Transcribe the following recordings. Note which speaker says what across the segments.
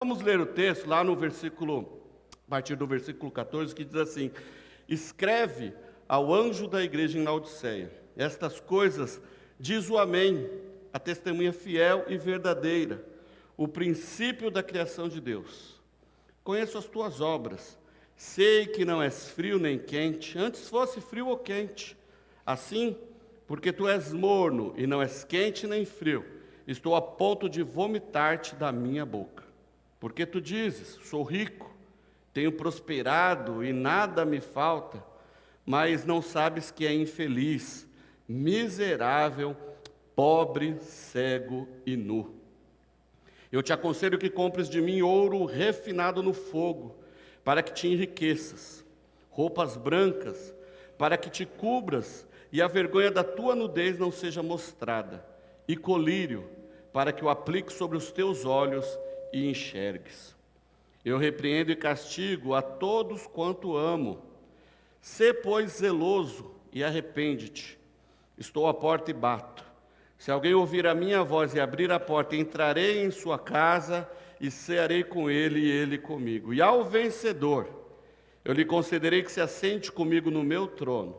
Speaker 1: vamos ler o texto lá no versículo, a partir do versículo 14, que diz assim: escreve ao anjo da igreja em Laodiceia, estas coisas diz o Amém, a testemunha fiel e verdadeira, o princípio da criação de Deus. Conheço as tuas obras, sei que não és frio nem quente, antes fosse frio ou quente. Assim, porque tu és morno e não és quente nem frio, estou a ponto de vomitar-te da minha boca. Porque tu dizes, sou rico, tenho prosperado e nada me falta, mas não sabes que é infeliz, miserável, pobre, cego e nu. Eu te aconselho que compres de mim ouro refinado no fogo, para que te enriqueças, roupas brancas, para que te cubras e a vergonha da tua nudez não seja mostrada, e colírio, para que o aplique sobre os teus olhos e enxergues. Eu repreendo e castigo a todos quanto amo. Sê, pois, zeloso e arrepende-te. Estou à porta e bato. Se alguém ouvir a minha voz e abrir a porta, entrarei em sua casa e cearei com ele e ele comigo. E ao vencedor, eu lhe concederei que se assente comigo no meu trono.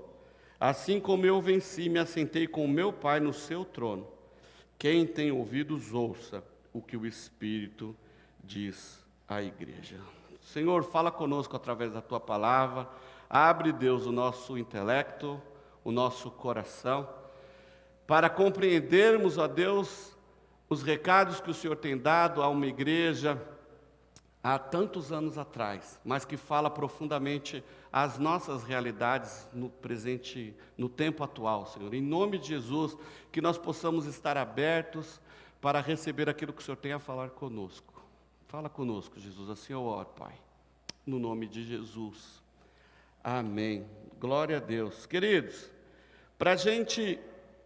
Speaker 1: Assim como eu venci, me assentei com o meu Pai no seu trono. Quem tem ouvidos, ouça o que o Espírito diz à igreja. Senhor, fala conosco através da tua palavra. Abre, Deus, o nosso intelecto, o nosso coração, para compreendermos, ó Deus, os recados que o Senhor tem dado a uma igreja há tantos anos atrás, mas que fala profundamente as nossas realidades no presente, no tempo atual, Senhor. Em nome de Jesus, que nós possamos estar abertos para receber aquilo que o Senhor tem a falar conosco. Fala conosco, Jesus, assim eu oro, Pai, no nome de Jesus. Amém. Glória a Deus. Queridos, para a gente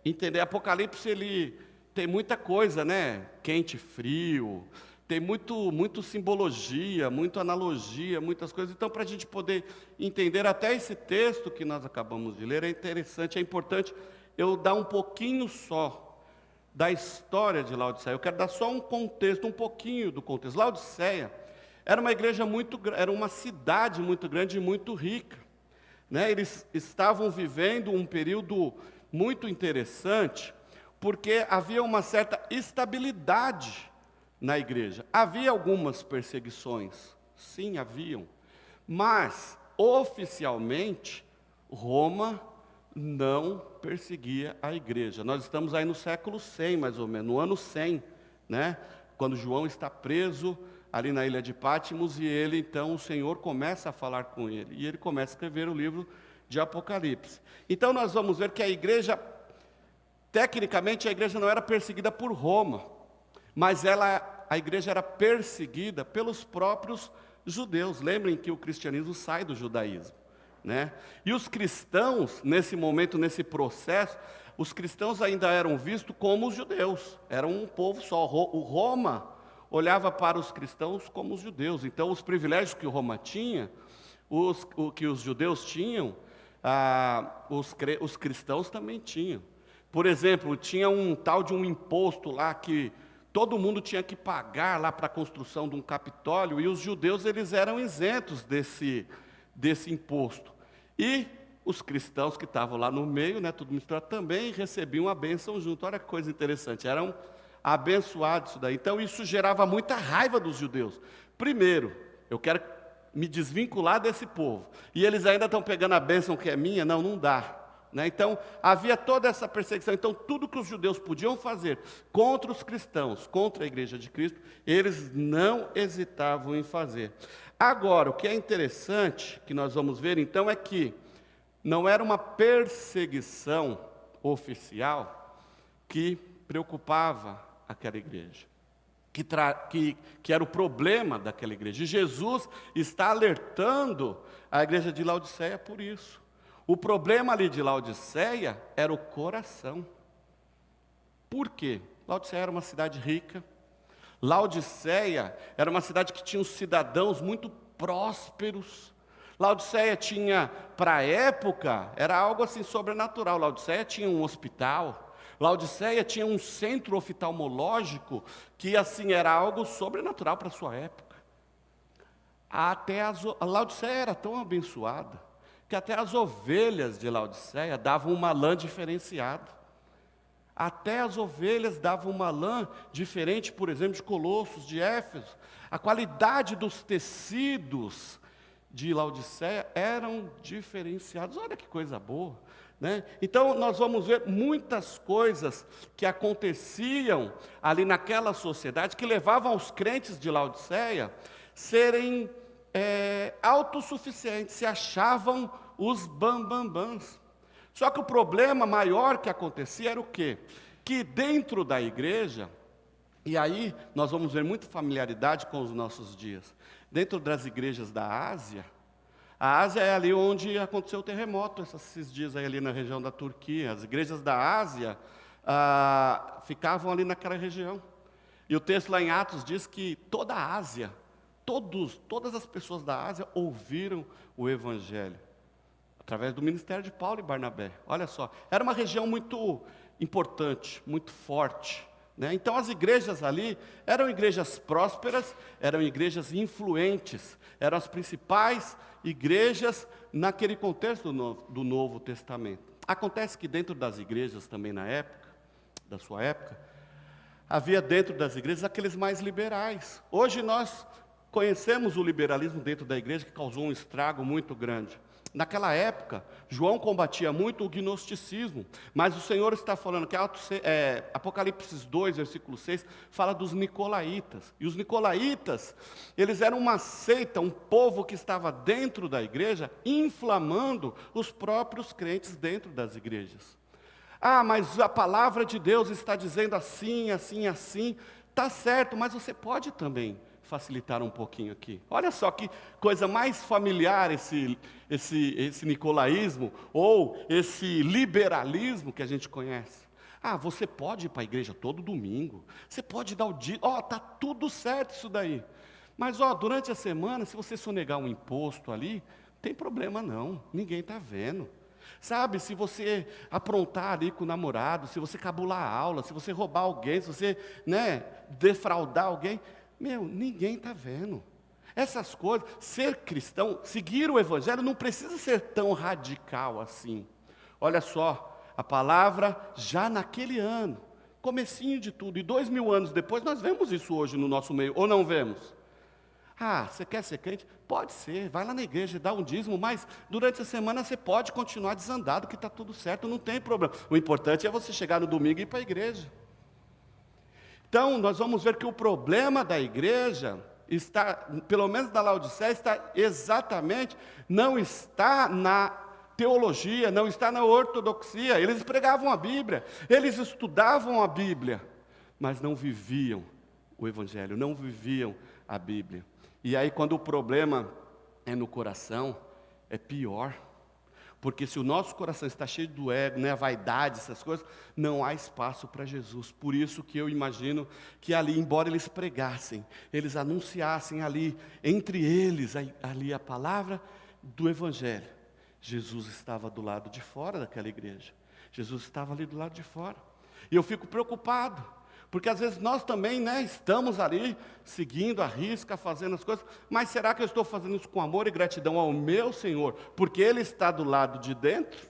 Speaker 1: entender, Apocalipse, ele tem muita coisa, né? Quente, frio, tem muito simbologia, muita analogia, muitas coisas. Então, para a gente poder entender até esse texto que nós acabamos de ler, é interessante, é importante eu dar um pouquinho só da história de Laodiceia. Eu quero dar só um contexto, um pouquinho do contexto. Laodiceia era uma igreja era uma cidade muito grande e muito rica, né? Eles estavam vivendo um período muito interessante, porque havia uma certa estabilidade na igreja. Havia algumas perseguições, sim, haviam, mas oficialmente Roma não perseguia a igreja. Nós estamos aí no século 100, mais ou menos, no ano 100, né? Quando João está preso ali na ilha de Patmos, e ele, então, o Senhor começa a falar com ele, e ele começa a escrever o livro de Apocalipse. Então nós vamos ver que a igreja, tecnicamente a igreja não era perseguida por Roma, mas a igreja era perseguida pelos próprios judeus. Lembrem que o cristianismo sai do judaísmo, né? E os cristãos, nesse momento, nesse processo, os cristãos ainda eram vistos como os judeus, eram um povo só. O Roma olhava para os cristãos como os judeus. Então os privilégios que Roma tinha, que os judeus tinham, os cristãos também tinham. Por exemplo, tinha um tal de um imposto lá que todo mundo tinha que pagar lá para a construção de um Capitólio, e os judeus eles eram isentos desse imposto. E os cristãos que estavam lá no meio, né, tudo misturado, também recebiam a bênção junto. Olha que coisa interessante, eram abençoados isso daí. Então isso gerava muita raiva dos judeus. Primeiro, eu quero me desvincular desse povo, e eles ainda estão pegando a bênção que é minha, não dá. Né? Então, havia toda essa perseguição. Então, tudo que os judeus podiam fazer contra os cristãos, contra a igreja de Cristo, eles não hesitavam em fazer. Agora, o que é interessante, que nós vamos ver então, é que não era uma perseguição oficial que preocupava aquela igreja, que era o problema daquela igreja. E Jesus está alertando a igreja de Laodiceia por isso. O problema ali de Laodiceia era o coração. Por quê? Laodiceia era uma cidade rica. Laodiceia era uma cidade que tinha os cidadãos muito prósperos. Laodiceia tinha, para a época, era algo assim sobrenatural. Laodiceia tinha um hospital. Laodiceia tinha um centro oftalmológico que, assim, era algo sobrenatural para a sua época. A Laodiceia era tão abençoada que até as ovelhas de Laodiceia davam uma lã diferenciada. Até as ovelhas davam uma lã diferente, por exemplo, de Colossos, de Éfeso. A qualidade dos tecidos de Laodiceia eram diferenciados. Olha que coisa boa, né? Então, nós vamos ver muitas coisas que aconteciam ali naquela sociedade, que levavam os crentes de Laodiceia serem autossuficientes, se achavam os bambambãs. Só que o problema maior que acontecia era o quê? Que dentro da igreja, e aí nós vamos ver muita familiaridade com os nossos dias, dentro das igrejas da Ásia, a Ásia é ali onde aconteceu o terremoto, esses dias aí ali na região da Turquia. As igrejas da Ásia ficavam ali naquela região. E o texto lá em Atos diz que toda a Ásia, todas as pessoas da Ásia ouviram o Evangelho, através do ministério de Paulo e Barnabé. Olha só, era uma região muito importante, muito forte, né? Então as igrejas ali eram igrejas prósperas, eram igrejas influentes, eram as principais igrejas naquele contexto do Novo Testamento. Acontece que dentro das igrejas também na época, da sua época, havia dentro das igrejas aqueles mais liberais. Hoje nós conhecemos o liberalismo dentro da igreja, que causou um estrago muito grande. Naquela época, João combatia muito o gnosticismo, mas o Senhor está falando que Apocalipse 2, versículo 6, fala dos nicolaítas. E os nicolaítas, eles eram uma seita, um povo que estava dentro da igreja, inflamando os próprios crentes dentro das igrejas. Ah, mas a palavra de Deus está dizendo assim, assim, assim. Está certo, mas você pode também facilitar um pouquinho aqui. Olha só que coisa mais familiar esse nicolaísmo, ou esse liberalismo que a gente conhece. Ah, você pode ir para a igreja todo domingo, você pode dar o dia, está tudo certo isso daí. Mas durante a semana, se você sonegar um imposto ali, não tem problema não, ninguém está vendo. Sabe, se você aprontar ali com o namorado, se você cabular a aula, se você roubar alguém, se você, defraudar alguém, ninguém está vendo. Essas coisas, ser cristão, seguir o Evangelho, não precisa ser tão radical assim. Olha só, a palavra já naquele ano, comecinho de tudo, e 2000 anos depois, nós vemos isso hoje no nosso meio, ou não vemos? Ah, você quer ser crente? Pode ser, vai lá na igreja, dá um dízimo, mas durante a semana você pode continuar desandado, que está tudo certo, não tem problema. O importante é você chegar no domingo e ir para a igreja. Então, nós vamos ver que o problema da igreja está, pelo menos da Laodiceia, não está na teologia, não está na ortodoxia. Eles pregavam a Bíblia, eles estudavam a Bíblia, mas não viviam o Evangelho, não viviam a Bíblia. E aí, quando o problema é no coração, é pior. Porque se o nosso coração está cheio do ego, a vaidade, essas coisas, não há espaço para Jesus. Por isso que eu imagino que ali, embora eles pregassem, eles anunciassem ali, entre eles, ali a palavra do Evangelho, Jesus estava do lado de fora daquela igreja. Jesus estava ali do lado de fora. E eu fico preocupado, porque às vezes nós também, estamos ali, seguindo a risca, fazendo as coisas, mas será que eu estou fazendo isso com amor e gratidão ao meu Senhor, porque Ele está do lado de dentro?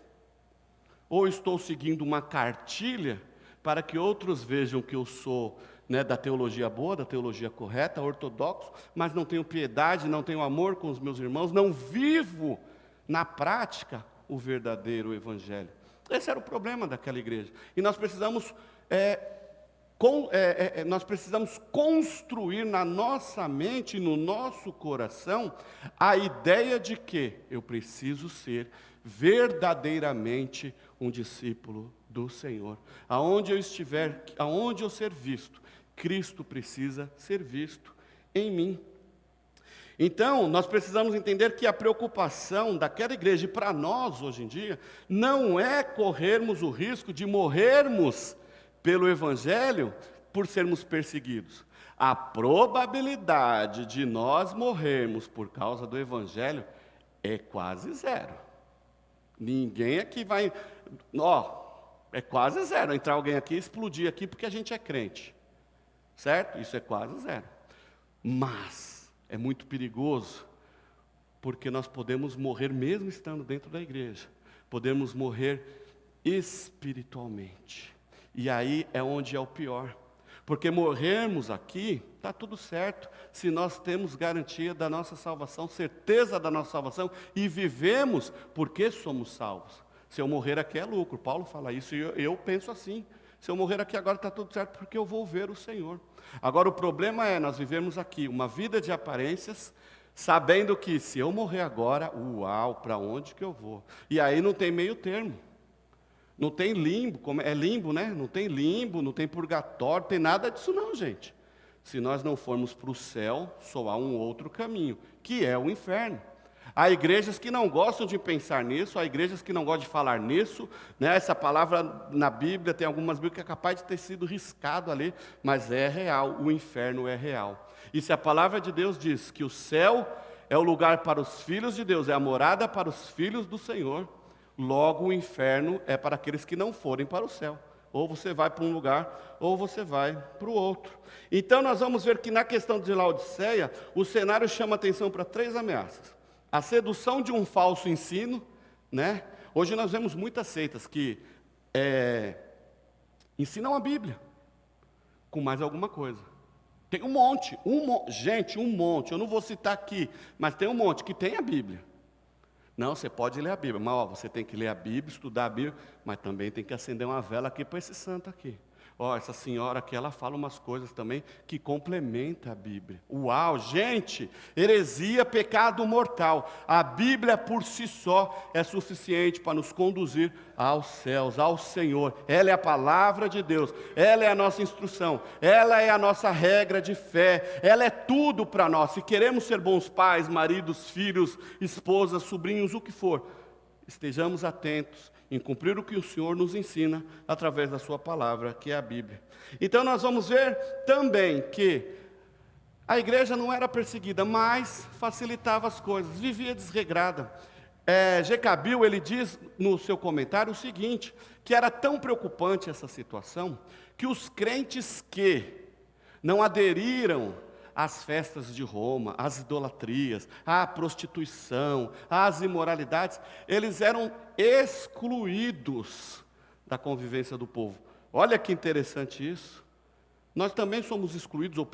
Speaker 1: Ou estou seguindo uma cartilha, para que outros vejam que eu sou da teologia boa, da teologia correta, ortodoxo, mas não tenho piedade, não tenho amor com os meus irmãos, não vivo na prática o verdadeiro Evangelho. Esse era o problema daquela igreja. E nós precisamos construir na nossa mente, no nosso coração, a ideia de que eu preciso ser verdadeiramente um discípulo do Senhor. Aonde eu estiver, aonde eu ser visto, Cristo precisa ser visto em mim. Então, nós precisamos entender que a preocupação daquela igreja, e para nós hoje em dia, não é corrermos o risco de morrermos pelo Evangelho, por sermos perseguidos. A probabilidade de nós morrermos por causa do Evangelho é quase zero. Ninguém aqui vai... É quase zero. Entrar alguém aqui e explodir aqui porque a gente é crente. Certo? Isso é quase zero. Mas é muito perigoso, porque nós podemos morrer mesmo estando dentro da igreja. Podemos morrer espiritualmente. E aí é onde é o pior. Porque morrermos aqui, está tudo certo, se nós temos garantia da nossa salvação, certeza da nossa salvação, e vivemos porque somos salvos. Se eu morrer aqui é lucro, Paulo fala isso, e eu penso assim, se eu morrer aqui agora está tudo certo, porque eu vou ver o Senhor. Agora o problema é, nós vivemos aqui uma vida de aparências, sabendo que se eu morrer agora, uau, para onde que eu vou? E aí não tem meio termo. Não tem limbo, é limbo, né? Não tem limbo, não tem purgatório, não tem nada disso não, gente. Se nós não formos para o céu, só há um outro caminho, que é o inferno. Há igrejas que não gostam de pensar nisso, há igrejas que não gostam de falar nisso, né? Essa palavra na Bíblia, tem algumas Bíblias que é capaz de ter sido riscado ali, mas é real, o inferno é real. E se a palavra de Deus diz que o céu é o lugar para os filhos de Deus, é a morada para os filhos do Senhor, logo o inferno é para aqueles que não forem para o céu. Ou você vai para um lugar, ou você vai para o outro. Então nós vamos ver que na questão de Laodiceia, o cenário chama atenção para 3 ameaças. A sedução de um falso ensino, né? Hoje nós vemos muitas seitas que ensinam a Bíblia, com mais alguma coisa. Tem um monte, gente, um monte, eu não vou citar aqui, mas tem um monte que tem a Bíblia. Não, você pode ler a Bíblia, mas você tem que ler a Bíblia, estudar a Bíblia, mas também tem que acender uma vela aqui para esse santo aqui. Essa senhora aqui, ela fala umas coisas também que complementa a Bíblia. Uau, gente, heresia, pecado mortal. A Bíblia por si só é suficiente para nos conduzir aos céus, ao Senhor. Ela é a palavra de Deus, ela é a nossa instrução, ela é a nossa regra de fé, ela é tudo para nós. Se queremos ser bons pais, maridos, filhos, esposas, sobrinhos, o que for, estejamos atentos em cumprir o que o Senhor nos ensina através da sua palavra, que é a Bíblia. Então nós vamos ver também que a igreja não era perseguida, mas facilitava as coisas, vivia desregrada. Jecabil, ele diz no seu comentário o seguinte, que era tão preocupante essa situação, que os crentes que não aderiram às festas de Roma, às idolatrias, à prostituição, às imoralidades, eles eram excluídos da convivência do povo. Olha que interessante isso. Nós também somos excluídos, ou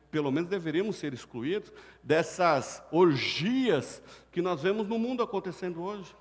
Speaker 1: pelo menos deveríamos ser excluídos, dessas orgias que nós vemos no mundo acontecendo hoje.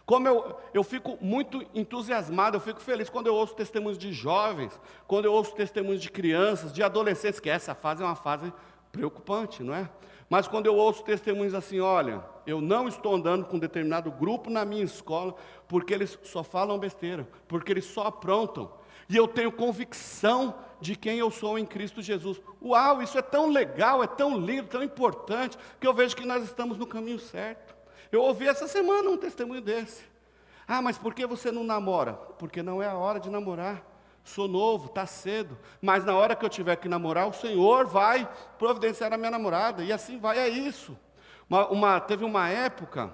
Speaker 1: Como eu fico muito entusiasmado, eu fico feliz quando eu ouço testemunhos de jovens, quando eu ouço testemunhos de crianças, de adolescentes, que essa fase é uma fase preocupante, não é? Mas quando eu ouço testemunhos assim, olha, eu não estou andando com determinado grupo na minha escola, porque eles só falam besteira, porque eles só aprontam, e eu tenho convicção de quem eu sou em Cristo Jesus. Uau, isso é tão legal, é tão lindo, tão importante, que eu vejo que nós estamos no caminho certo. Eu ouvi essa semana um testemunho desse. Ah, mas por que você não namora? Porque não é a hora de namorar. Sou novo, está cedo. Mas na hora que eu tiver que namorar, o Senhor vai providenciar a minha namorada. E assim vai, é isso. Teve uma época,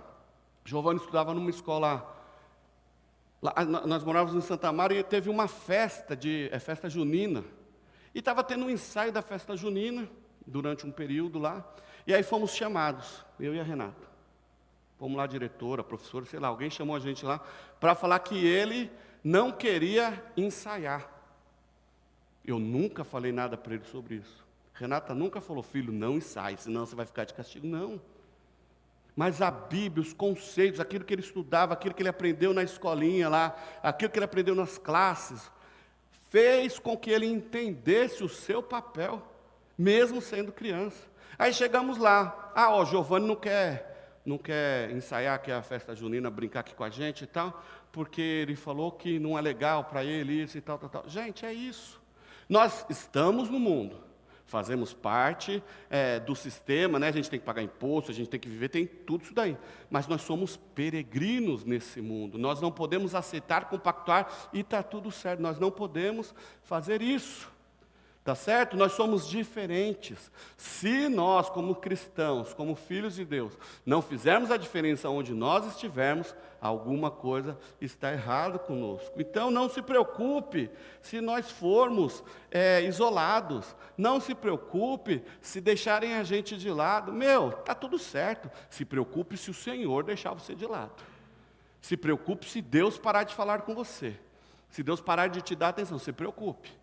Speaker 1: Giovanni estudava numa escola, lá, nós morávamos em Santa Maria, e teve uma festa, festa junina. E estava tendo um ensaio da festa junina, durante um período lá. E aí fomos chamados, eu e a Renata. Fomos lá, diretora, professora, sei lá, alguém chamou a gente lá para falar que ele não queria ensaiar. Eu nunca falei nada para ele sobre isso. Renata nunca falou, filho, não ensaie, senão você vai ficar de castigo. Não. Mas a Bíblia, os conceitos, aquilo que ele estudava, aquilo que ele aprendeu na escolinha lá, aquilo que ele aprendeu nas classes, fez com que ele entendesse o seu papel, mesmo sendo criança. Aí chegamos lá, Giovanni não quer ensaiar, que é a festa junina, brincar aqui com a gente e tal, porque ele falou que não é legal para ele isso e tal. Gente, é isso. Nós estamos no mundo, fazemos parte do sistema, né? A gente tem que pagar imposto, a gente tem que viver, tem tudo isso daí. Mas nós somos peregrinos nesse mundo, nós não podemos aceitar, compactuar e está tudo certo, nós não podemos fazer isso. Tá certo? Nós somos diferentes. Se nós, como cristãos, como filhos de Deus, não fizermos a diferença onde nós estivermos, alguma coisa está errada conosco. Então não se preocupe se nós formos isolados. Não se preocupe se deixarem a gente de lado. Tá tudo certo. Se preocupe se o Senhor deixar você de lado. Se preocupe se Deus parar de falar com você. Se Deus parar de te dar atenção, se preocupe.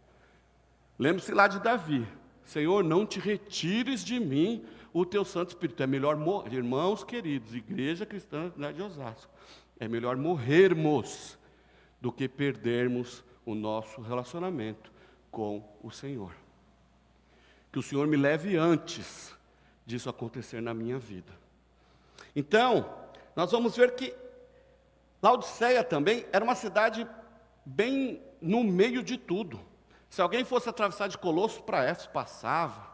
Speaker 1: Lembre-se lá de Davi: Senhor, não te retires de mim o teu Santo Espírito. É melhor morrer, irmãos queridos, Igreja Cristã de Osasco, é melhor morrermos do que perdermos o nosso relacionamento com o Senhor. Que o Senhor me leve antes disso acontecer na minha vida. Então, nós vamos ver que Laodiceia também era uma cidade bem no meio de tudo. Se alguém fosse atravessar de Colossos para Éfeso, passava.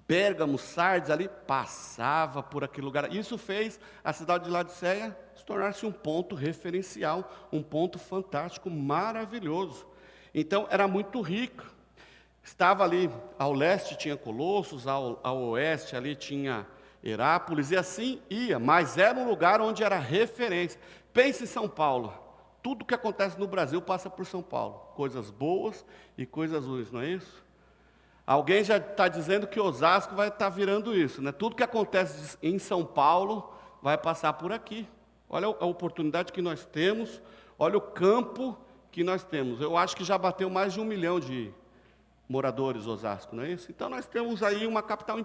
Speaker 1: Pérgamo, Sardes, ali, passava por aquele lugar. Isso fez a cidade de Laodiceia se tornar-se um ponto referencial, um ponto fantástico, maravilhoso. Então, era muito rica. Estava ali, ao leste tinha Colossos, ao oeste ali tinha Herápolis, e assim ia. Mas era um lugar onde era referência. Pense em São Paulo. Tudo que acontece no Brasil passa por São Paulo. Coisas boas e coisas ruins, não é isso? Alguém já está dizendo que Osasco vai estar virando isso, né? Tudo que acontece em São Paulo vai passar por aqui. Olha a oportunidade que nós temos, olha o campo que nós temos. Eu acho que já bateu mais de 1 milhão de moradores Osasco, não é isso? Então nós temos aí uma capital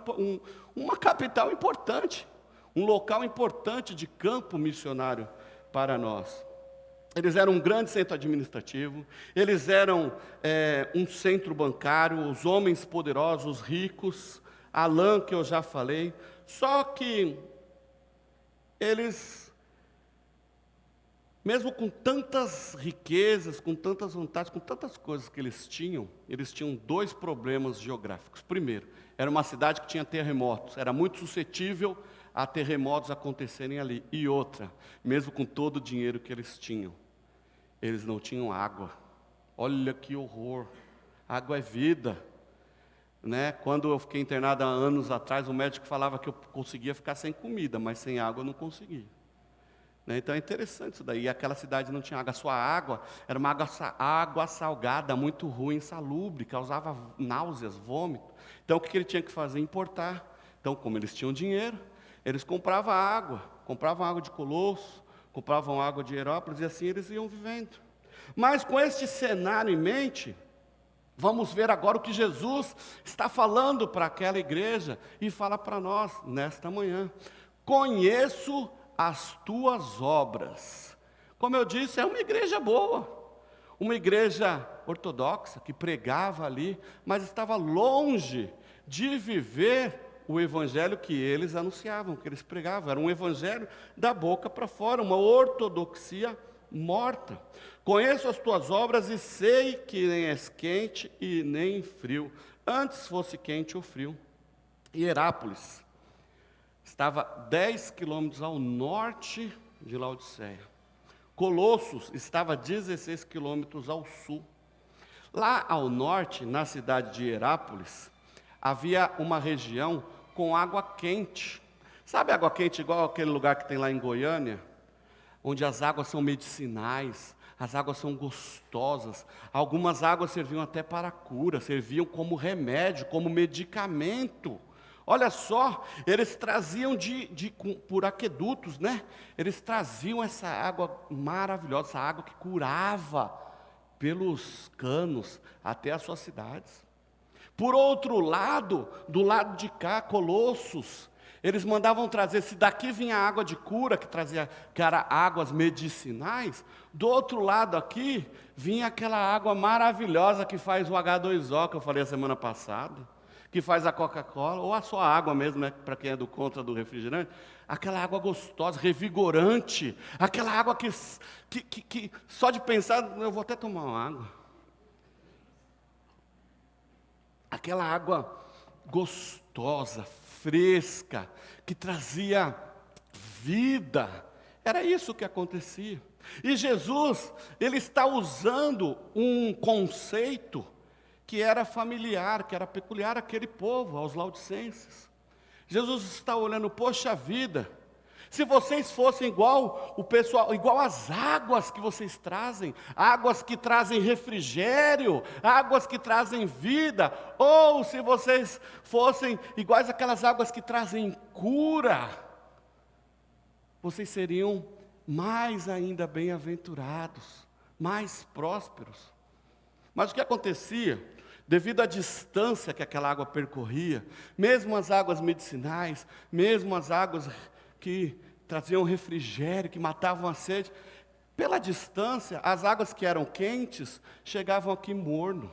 Speaker 1: importante, um local importante de campo missionário para nós. Eles eram um grande centro administrativo, eles eram um centro bancário, os homens poderosos, ricos, Alã, que eu já falei. Só que eles, mesmo com tantas riquezas, com tantas vantagens, com tantas coisas que eles tinham 2 problemas geográficos. Primeiro, era uma cidade que tinha terremotos, era muito suscetível a terremotos acontecerem ali. E outra, mesmo com todo o dinheiro que eles tinham, eles não tinham água. Olha que horror. Água é vida, né? Quando eu fiquei internado há anos atrás, o médico falava que eu conseguia ficar sem comida, mas sem água eu não conseguia, né? Então é interessante isso daí. E aquela cidade não tinha água. A sua água era uma água salgada, muito ruim, insalubre, causava náuseas, vômito. Então o que ele tinha que fazer? Importar. Então, como eles tinham dinheiro, eles compravam água de Colossos, compravam água de Herápolis, e assim eles iam vivendo. Mas com este cenário em mente, vamos ver agora o que Jesus está falando para aquela igreja e fala para nós nesta manhã. Conheço as tuas obras. Como eu disse, é uma igreja boa, uma igreja ortodoxa que pregava ali, mas estava longe de viver o evangelho que eles anunciavam, que eles pregavam. Era um evangelho da boca para fora, uma ortodoxia morta. Conheço as tuas obras e sei que nem és quente e nem frio. Antes fosse quente ou frio. E Herápolis estava 10 quilômetros ao norte de Laodiceia. Colossos estava 16 quilômetros ao sul. Lá ao norte, na cidade de Herápolis, havia uma região com água quente. Sabe água quente igual aquele lugar que tem lá em Goiânia? Onde as águas são medicinais, as águas são gostosas. Algumas águas serviam até para cura, serviam como remédio, como medicamento. Olha só, eles traziam por aquedutos, né? Eles traziam essa água maravilhosa, essa água que curava pelos canos até as suas cidades. Por outro lado, do lado de cá, Colossos, eles mandavam trazer, se daqui vinha água de cura, que era águas medicinais, do outro lado aqui, vinha aquela água maravilhosa que faz o H2O, que eu falei a semana passada, que faz a Coca-Cola, ou a sua água mesmo, né, para quem é do contra do refrigerante, aquela água gostosa, revigorante, aquela água que só de pensar, eu vou até tomar uma água. Aquela água gostosa, fresca, que trazia vida. Era isso que acontecia. E Jesus, ele está usando um conceito que era familiar, que era peculiar àquele povo, aos laodicenses. Jesus está olhando, poxa vida, se vocês fossem igual o pessoal, igual as águas que vocês trazem, águas que trazem refrigério, águas que trazem vida, ou se vocês fossem iguais aquelas águas que trazem cura, vocês seriam mais ainda bem-aventurados, mais prósperos. Mas o que acontecia? Devido à distância que aquela água percorria, mesmo as águas medicinais, mesmo as águas que traziam refrigério, que matavam a sede, pela distância, as águas que eram quentes, chegavam aqui morno,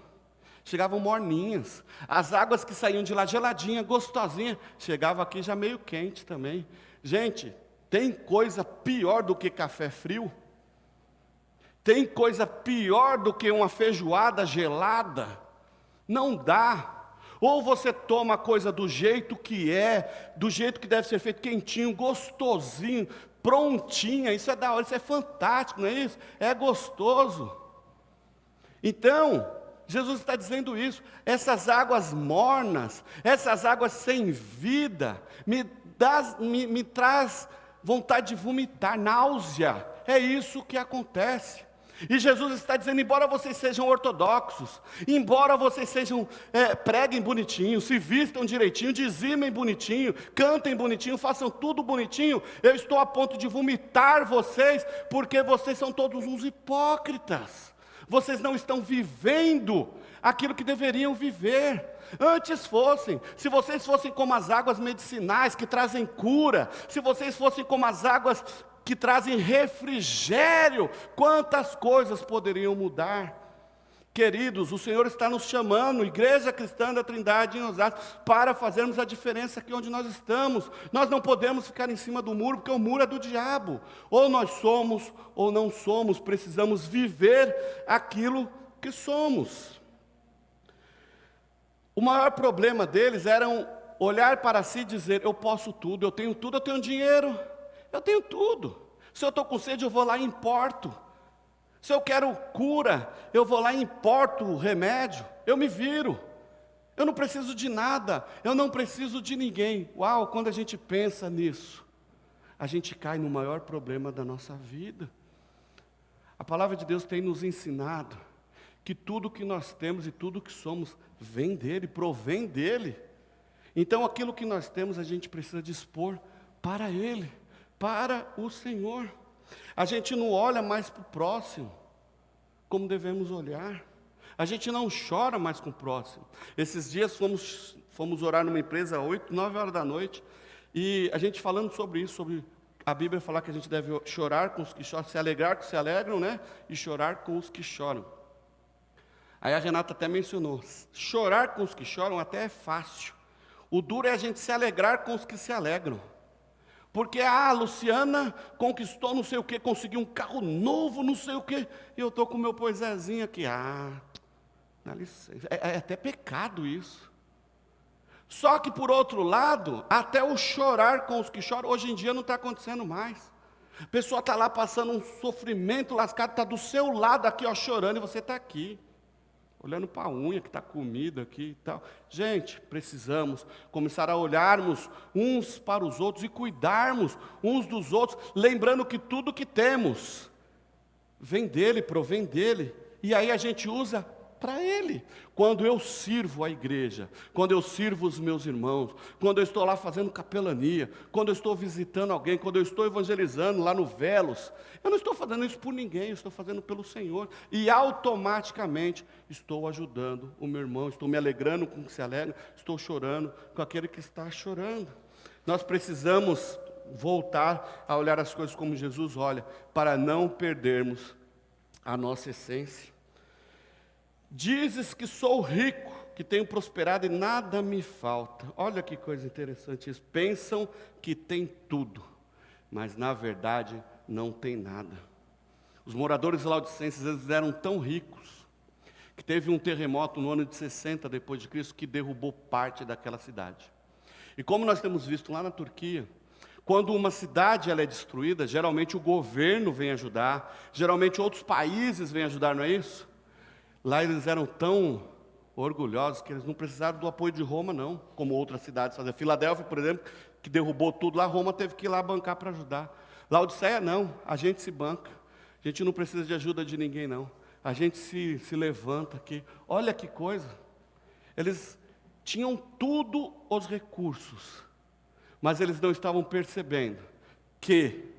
Speaker 1: chegavam morninhas. As águas que saíam de lá geladinha, gostosinha, chegavam aqui já meio quente também. Gente, tem coisa pior do que café frio? Tem coisa pior do que uma feijoada gelada? Não dá. Ou você toma a coisa do jeito que deve ser feito, quentinho, gostosinho, prontinha, isso é da hora, isso é fantástico, não é isso? É gostoso. Então, Jesus está dizendo isso, essas águas mornas, essas águas sem vida, me traz vontade de vomitar, náusea, é isso que acontece. E Jesus está dizendo, embora vocês sejam ortodoxos, embora vocês preguem bonitinho, se vistam direitinho, dizimem bonitinho, cantem bonitinho, façam tudo bonitinho, eu estou a ponto de vomitar vocês, porque vocês são todos uns hipócritas, vocês não estão vivendo aquilo que deveriam viver. Se vocês fossem como as águas medicinais que trazem cura, se vocês fossem como as águas que trazem refrigério, quantas coisas poderiam mudar. Queridos, o Senhor está nos chamando, Igreja Cristã da Trindade em Osasco, para fazermos a diferença aqui onde nós estamos. Nós não podemos ficar em cima do muro, porque o muro é do diabo. Ou nós somos, ou não somos, precisamos viver aquilo que somos. O maior problema deles era olhar para si e dizer, eu posso tudo, eu tenho dinheiro, eu tenho tudo. Se eu estou com sede, eu vou lá e importo. Se eu quero cura, eu vou lá e importo o remédio. Eu me viro. Eu não preciso de nada. Eu não preciso de ninguém. Uau, quando a gente pensa nisso, a gente cai no maior problema da nossa vida. A palavra de Deus tem nos ensinado que tudo que nós temos e tudo que somos vem dEle, provém dEle. Então aquilo que nós temos a gente precisa dispor para Ele, para o Senhor. A gente não olha mais para o próximo como devemos olhar. A gente não chora mais com o próximo. Esses dias fomos orar numa empresa 8, 9 horas da noite, e a gente falando sobre isso, sobre a Bíblia falar que a gente deve chorar com os que choram, se alegrar com os que se alegram, né? E chorar com os que choram. Aí a Renata até mencionou, chorar com os que choram até é fácil. O duro é a gente se alegrar com os que se alegram. Porque a Luciana conquistou não sei o que, conseguiu um carro novo, não sei o que, e eu estou com o meu poisézinho aqui. Dá licença, é até pecado isso. Só que por outro lado, até o chorar com os que choram, hoje em dia não está acontecendo mais. A pessoa está lá passando um sofrimento lascado, está do seu lado aqui, ó, chorando, e você está aqui, olhando para a unha que está comida aqui e tal. Gente, precisamos começar a olharmos uns para os outros e cuidarmos uns dos outros, lembrando que tudo que temos vem dEle, provém dEle, e aí a gente usa para Ele. Quando eu sirvo a igreja, quando eu sirvo os meus irmãos, quando eu estou lá fazendo capelania, quando eu estou visitando alguém, quando eu estou evangelizando lá no Velos, eu não estou fazendo isso por ninguém, eu estou fazendo pelo Senhor, e automaticamente estou ajudando o meu irmão, estou me alegrando com o que se alegra, estou chorando com aquele que está chorando. Nós precisamos voltar a olhar as coisas como Jesus olha, para não perdermos a nossa essência. Dizes que sou rico, que tenho prosperado e nada me falta. Olha que coisa interessante isso. Pensam que tem tudo, mas na verdade não tem nada. Os moradores laodicenses, eles eram tão ricos, que teve um terremoto no ano de 60 depois de Cristo, que derrubou parte daquela cidade. E como nós temos visto lá na Turquia, quando uma cidade ela é destruída, geralmente o governo vem ajudar, geralmente outros países vêm ajudar, não é isso? Lá eles eram tão orgulhosos, que eles não precisaram do apoio de Roma, não, como outras cidades faziam. Filadélfia, por exemplo, que derrubou tudo lá, Roma teve que ir lá bancar para ajudar. Laodiceia, não, a gente se banca. A gente não precisa de ajuda de ninguém, não. A gente se levanta aqui. Olha que coisa. Eles tinham tudo os recursos, mas eles não estavam percebendo que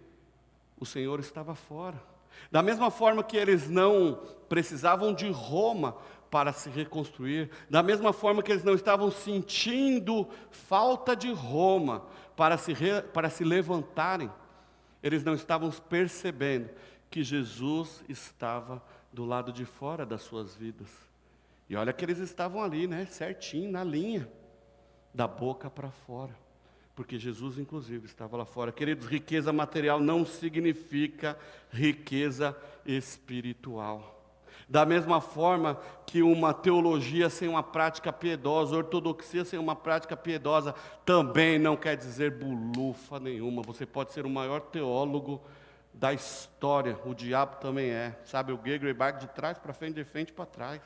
Speaker 1: o Senhor estava fora. Da mesma forma que eles não precisavam de Roma para se reconstruir, da mesma forma que eles não estavam sentindo falta de Roma para se levantarem, eles não estavam percebendo que Jesus estava do lado de fora das suas vidas. E olha que eles estavam ali, né, certinho, na linha, da boca para fora. Porque Jesus, inclusive, estava lá fora. Queridos, riqueza material não significa riqueza espiritual. Da mesma forma que uma teologia sem uma prática piedosa, ortodoxia sem uma prática piedosa, também não quer dizer bulufa nenhuma. Você pode ser o maior teólogo da história, o diabo também é. Sabe, o Gregory Baird de trás para frente, de frente para trás.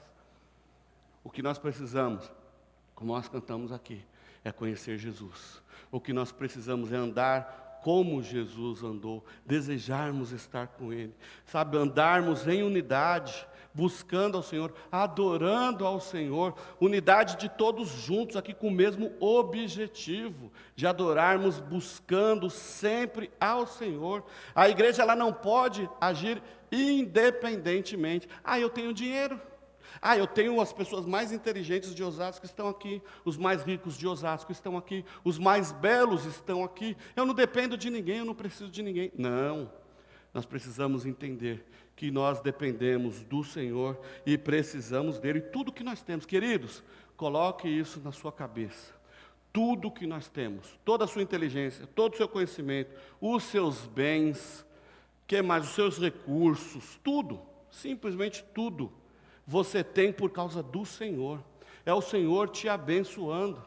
Speaker 1: O que nós precisamos, como nós cantamos aqui, é conhecer Jesus. O que nós precisamos é andar como Jesus andou, desejarmos estar com Ele, sabe, andarmos em unidade, buscando ao Senhor, adorando ao Senhor, unidade de todos juntos aqui com o mesmo objetivo, de adorarmos buscando sempre ao Senhor. A igreja ela não pode agir independentemente. Eu tenho dinheiro. Eu tenho as pessoas mais inteligentes de Osasco que estão aqui, os mais ricos de Osasco estão aqui, os mais belos estão aqui, eu não dependo de ninguém, eu não preciso de ninguém. Não, nós precisamos entender que nós dependemos do Senhor e precisamos dEle, e tudo que nós temos, queridos, coloque isso na sua cabeça, tudo que nós temos, toda a sua inteligência, todo o seu conhecimento, os seus bens, que mais, os seus recursos, tudo, simplesmente tudo, você tem por causa do Senhor. É o Senhor te abençoando.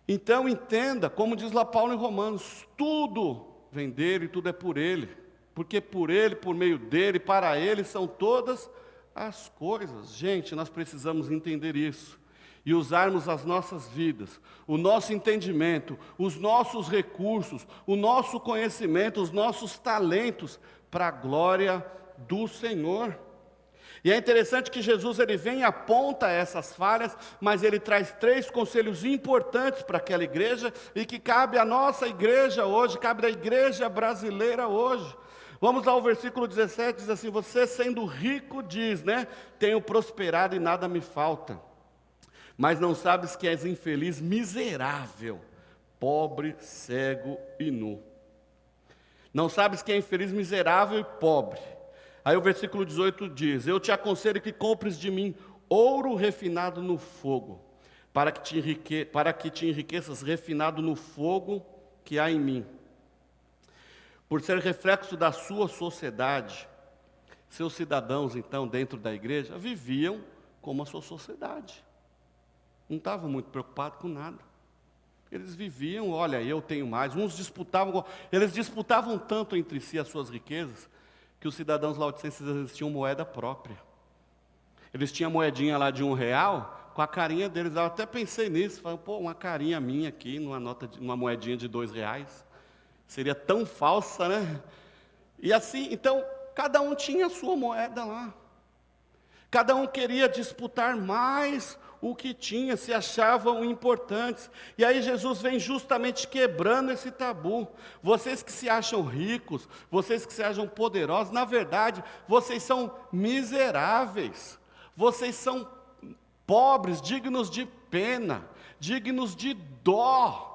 Speaker 1: Então entenda, como diz lá Paulo em Romanos, tudo vem dele, tudo é por ele. Porque por ele, por meio dele, para ele são todas as coisas. Gente, nós precisamos entender isso. E usarmos as nossas vidas, o nosso entendimento, os nossos recursos, o nosso conhecimento, os nossos talentos, para a glória do Senhor. E é interessante que Jesus ele vem e aponta essas falhas, mas ele traz 3 conselhos importantes para aquela igreja e que cabe à nossa igreja hoje, cabe à igreja brasileira hoje. Vamos lá ao versículo 17, diz assim: você sendo rico diz, né, tenho prosperado e nada me falta, mas não sabes que és infeliz, miserável, pobre, cego e nu. Não sabes que é infeliz, miserável e pobre. Aí o versículo 18 diz: eu te aconselho que compres de mim ouro refinado no fogo, para que te enriqueças refinado no fogo que há em mim. Por ser reflexo da sua sociedade, seus cidadãos, então, dentro da igreja, viviam como a sua sociedade. Não estavam muito preocupados com nada. Eles viviam, olha, eu tenho mais. Eles disputavam tanto entre si as suas riquezas, que os cidadãos laodicenses eles tinham moeda própria. Eles tinham moedinha lá de R$1, com a carinha deles. Eu até pensei nisso, falei, uma carinha minha aqui, numa moedinha de R$2. Seria tão falsa, né? E assim, então, cada um tinha a sua moeda lá. Cada um queria disputar mais o que tinha, se achavam importantes. E aí Jesus vem justamente quebrando esse tabu. Vocês que se acham ricos, vocês que se acham poderosos, na verdade, vocês são miseráveis. Vocês são pobres, dignos de pena, dignos de dó.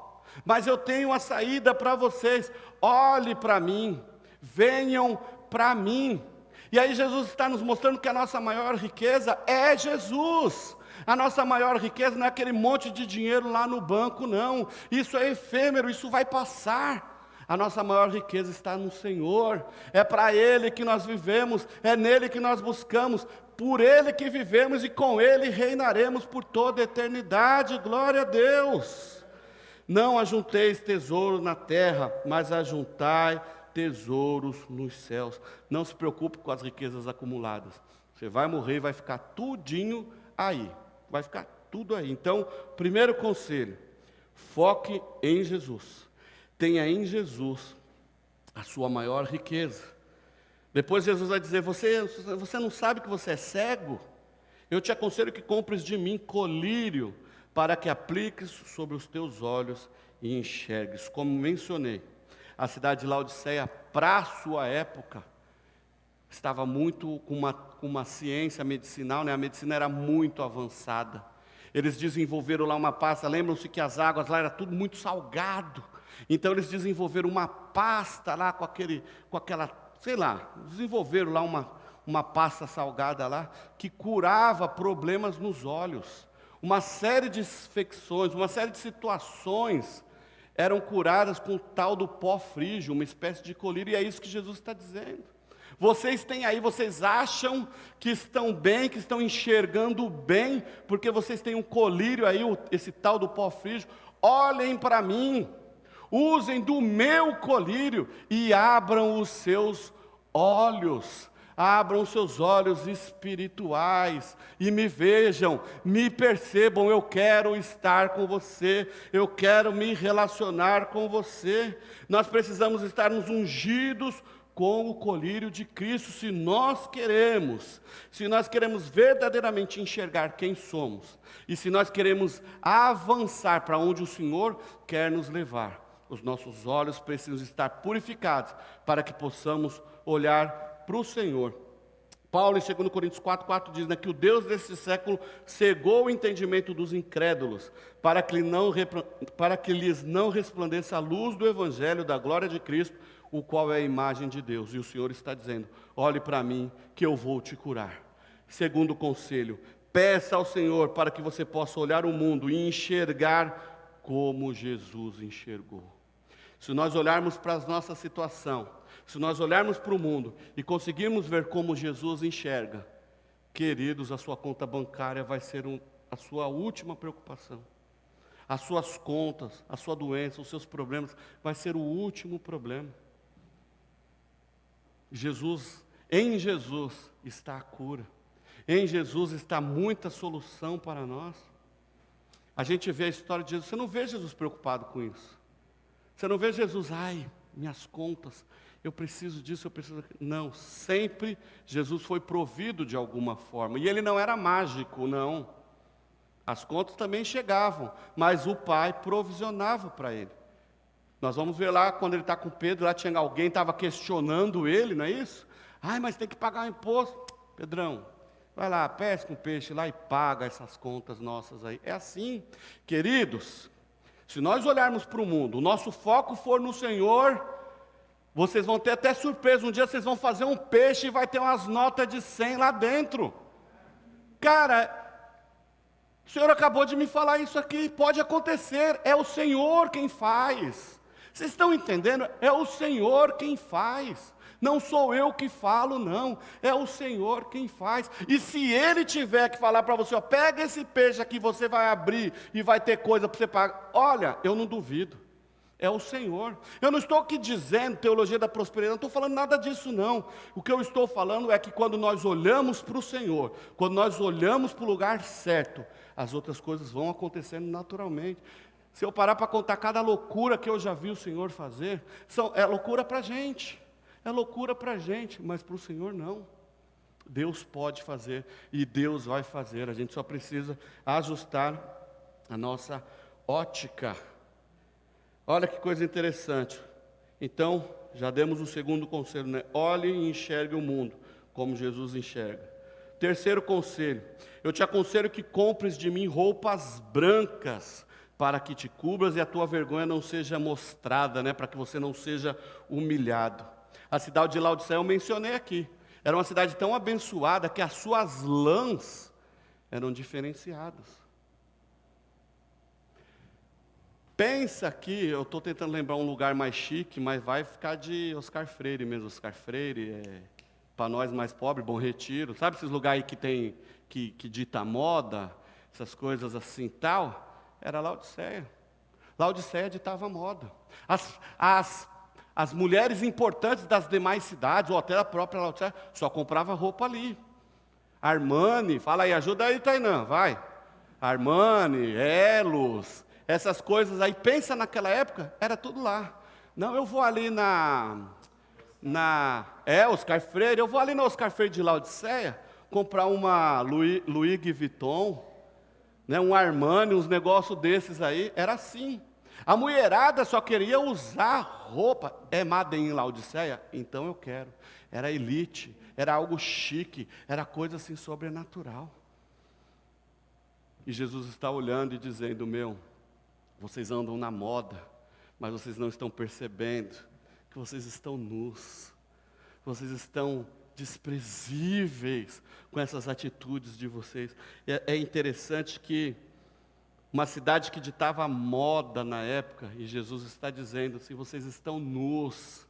Speaker 1: Mas eu tenho a saída para vocês. Olhe para mim, venham para mim. E aí Jesus está nos mostrando que a nossa maior riqueza é Jesus. A nossa maior riqueza não é aquele monte de dinheiro lá no banco, não. Isso é efêmero, isso vai passar. A nossa maior riqueza está no Senhor. É para Ele que nós vivemos, é nele que nós buscamos, por Ele que vivemos e com Ele reinaremos por toda a eternidade. Glória a Deus. Não ajunteis tesouro na terra, mas ajuntai tesouros nos céus. Não se preocupe com as riquezas acumuladas. Você vai morrer e vai ficar tudinho aí. vai ficar tudo aí. Então, primeiro conselho, foque em Jesus. Tenha em Jesus a sua maior riqueza. Depois Jesus vai dizer, você não sabe que você é cego? Eu te aconselho que compres de mim colírio, para que apliques sobre os teus olhos e enxergues. Como mencionei, a cidade de Laodiceia, para a sua época, estava muito com uma ciência medicinal, né? A medicina era muito avançada. Eles desenvolveram lá uma pasta, lembram-se que as águas lá era tudo muito salgado. Então eles desenvolveram uma pasta lá com aquela, sei lá, desenvolveram lá uma pasta salgada lá, que curava problemas nos olhos. Uma série de infecções, uma série de situações eram curadas com o tal do pó frígio, uma espécie de colírio, e é isso que Jesus está dizendo. Vocês têm aí, vocês acham que estão bem, que estão enxergando bem, porque vocês têm um colírio aí, esse tal do pó frígio. Olhem para mim, usem do meu colírio e abram os seus olhos. Abram seus olhos espirituais e me vejam, me percebam. Eu quero estar com você, eu quero me relacionar com você. Nós precisamos estarmos ungidos com o colírio de Cristo, se nós queremos verdadeiramente enxergar quem somos, e se nós queremos avançar para onde o Senhor quer nos levar. Os nossos olhos precisam estar purificados, para que possamos olhar para o Senhor. Paulo, em 2 Coríntios 4,4 diz, né, que o Deus desse século cegou o entendimento dos incrédulos, para que lhes não resplandeça a luz do Evangelho da glória de Cristo, o qual é a imagem de Deus. E o Senhor está dizendo, olhe para mim, que eu vou te curar. Segundo conselho, peça ao Senhor para que você possa olhar o mundo e enxergar como Jesus enxergou. Se nós olharmos para a nossa situação, se nós olharmos para o mundo e conseguirmos ver como Jesus enxerga, queridos, a sua conta bancária vai ser a sua última preocupação. As suas contas, a sua doença, os seus problemas, vai ser o último problema. Em Jesus está a cura. Em Jesus está muita solução para nós. A gente vê a história de Jesus, você não vê Jesus preocupado com isso. Você não vê Jesus, minhas contas, eu preciso disso, eu preciso daquilo. Não, sempre Jesus foi provido de alguma forma. E ele não era mágico, não. As contas também chegavam, mas o Pai provisionava para ele. Nós vamos ver lá, quando ele está com Pedro, lá tinha alguém que estava questionando ele, não é isso? Mas tem que pagar o imposto. Pedrão, vai lá, pesca um peixe lá e paga essas contas nossas aí. É assim, queridos, se nós olharmos para o mundo, o nosso foco for no Senhor, vocês vão ter até surpresa. Um dia vocês vão fazer um peixe e vai ter umas notas de 100 lá dentro. Cara, o Senhor acabou de me falar isso aqui, pode acontecer, é o Senhor quem faz. Vocês estão entendendo? É o Senhor quem faz. Não sou eu que falo, não. É o Senhor quem faz. E se Ele tiver que falar para você, pega esse peixe aqui, você vai abrir e vai ter coisa para você pagar. Olha, eu não duvido. É o Senhor. Eu não estou aqui dizendo teologia da prosperidade, não estou falando nada disso não. O que eu estou falando é que quando nós olhamos para o Senhor, quando nós olhamos para o lugar certo, as outras coisas vão acontecendo naturalmente. Se eu parar para contar cada loucura que eu já vi o Senhor fazer, é loucura para a gente. É loucura para a gente, mas para o Senhor não. Deus pode fazer e Deus vai fazer. A gente só precisa ajustar a nossa ótica. Olha que coisa interessante. Então, já demos o segundo conselho, né? Olhe e enxergue o mundo como Jesus enxerga. Terceiro conselho, eu te aconselho que compres de mim roupas brancas, para que te cubras e a tua vergonha não seja mostrada, né? Para que você não seja humilhado. A cidade de Laodiceia eu mencionei aqui. Era uma cidade tão abençoada que as suas lãs eram diferenciadas. Pensa aqui, eu estou tentando lembrar um lugar mais chique, mas vai ficar de Oscar Freire mesmo. Oscar Freire, para nós mais pobres, Bom Retiro. Sabe esses lugares aí que tem, que dita moda, essas coisas assim tal? Era Laodiceia. Laodiceia ditava moda. As mulheres importantes das demais cidades, ou até a própria Laodiceia, só comprava roupa ali. Armani, fala aí, ajuda aí, Tainã, vai. Armani, Elos, essas coisas aí, pensa naquela época, era tudo lá. Não, eu vou ali Oscar Freire, eu vou ali na Oscar Freire de Laodiceia, comprar uma Louis Vuitton, né, um Armani, uns negócios desses aí, era assim. A mulherada só queria usar roupa, é Made in Laodiceia? Então eu quero. Era elite, era algo chique, era coisa assim sobrenatural. E Jesus está olhando e dizendo, vocês andam na moda, mas vocês não estão percebendo que vocês estão nus, vocês estão desprezíveis com essas atitudes de vocês. É interessante que uma cidade que ditava a moda na época, e Jesus está dizendo assim, vocês estão nus.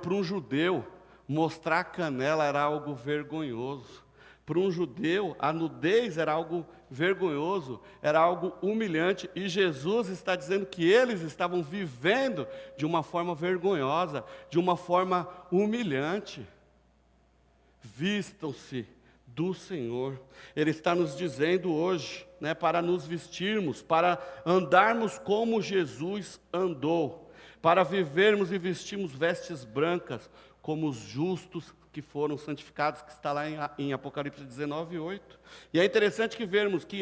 Speaker 1: Para um judeu, mostrar a canela era algo vergonhoso. Para um judeu, a nudez era algo vergonhoso, era algo humilhante, e Jesus está dizendo que eles estavam vivendo de uma forma vergonhosa, de uma forma humilhante. Vistam-se do Senhor. Ele está nos dizendo hoje, para nos vestirmos, para andarmos como Jesus andou, para vivermos e vestirmos vestes brancas, como os justos que foram santificados, que está lá em Apocalipse 19:8. E é interessante que vermos que